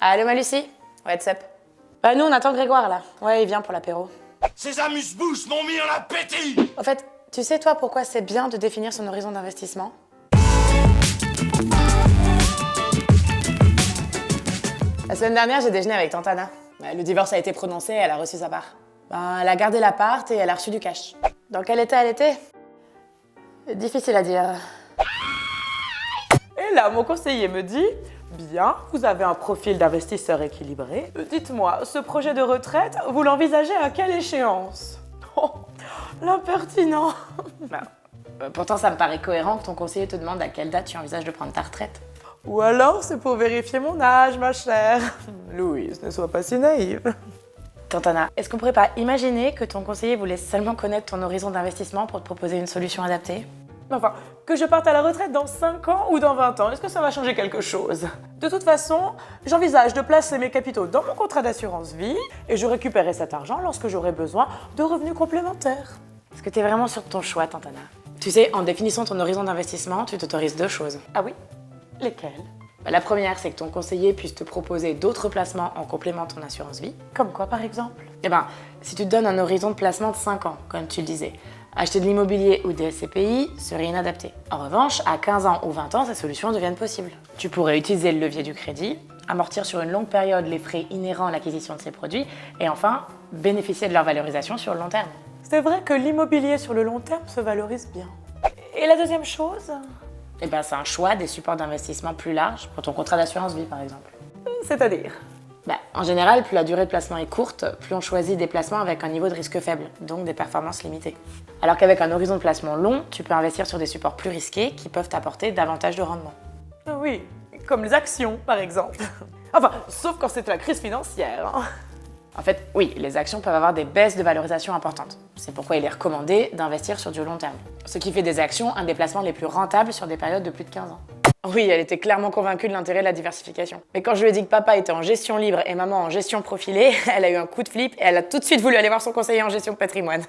Allô, ma Lucie? Ouais, Tsep. Bah, nous, on attend Grégoire, là. Ouais, il vient pour l'apéro. Ces amuse-bouches m'ont mis en appétit. En fait, tu sais, toi, pourquoi c'est bien de définir son horizon d'investissement? La semaine dernière, j'ai déjeuné avec tante Anna. Le divorce a été prononcé et elle a reçu sa part. Elle a gardé l'appart et elle a reçu du cash. Dans quel état elle était? Difficile à dire. Et là, mon conseiller me dit « Bien, vous avez un profil d'investisseur équilibré. Dites-moi, ce projet de retraite, vous l'envisagez à quelle échéance ?» Oh, l'impertinent. Pourtant, ça me paraît cohérent que ton conseiller te demande à quelle date tu envisages de prendre ta retraite. Ou alors, c'est pour vérifier mon âge, ma chère. Louise, ne sois pas si naïve. Tante Anna, est-ce qu'on pourrait pas imaginer que ton conseiller voulait seulement connaître ton horizon d'investissement pour te proposer une solution adaptée? Enfin, que je parte à la retraite dans 5 ans ou dans 20 ans, est-ce que ça va changer quelque chose? De toute façon, j'envisage de placer mes capitaux dans mon contrat d'assurance vie et je récupérerai cet argent lorsque j'aurai besoin de revenus complémentaires. Est-ce que t'es vraiment sûre de ton choix, tante Anna? Tu sais, en définissant ton horizon d'investissement, tu t'autorises 2 choses. Ah oui? Lesquels? La première, c'est que ton conseiller puisse te proposer d'autres placements en complément de ton assurance vie. Comme quoi, par exemple? Si tu te donnes un horizon de placement de 5 ans, comme tu le disais, acheter de l'immobilier ou des SCPI serait inadapté. En revanche, à 15 ans ou 20 ans, ces solutions deviennent possibles. Tu pourrais utiliser le levier du crédit, amortir sur une longue période les frais inhérents à l'acquisition de ces produits, et enfin, bénéficier de leur valorisation sur le long terme. C'est vrai que l'immobilier sur le long terme se valorise bien. Et la deuxième chose? C'est un choix des supports d'investissement plus larges pour ton contrat d'assurance vie, par exemple. C'est-à-dire? En général, plus la durée de placement est courte, plus on choisit des placements avec un niveau de risque faible, donc des performances limitées. Alors qu'avec un horizon de placement long, tu peux investir sur des supports plus risqués qui peuvent t'apporter davantage de rendement. Oui, comme les actions, par exemple. Enfin, sauf quand c'est la crise financière. En fait, oui, les actions peuvent avoir des baisses de valorisation importantes. C'est pourquoi il est recommandé d'investir sur du long terme. Ce qui fait des actions un des placements les plus rentables sur des périodes de plus de 15 ans. Oui, elle était clairement convaincue de l'intérêt de la diversification. Mais quand je lui ai dit que papa était en gestion libre et maman en gestion profilée, elle a eu un coup de flip et elle a tout de suite voulu aller voir son conseiller en gestion de patrimoine.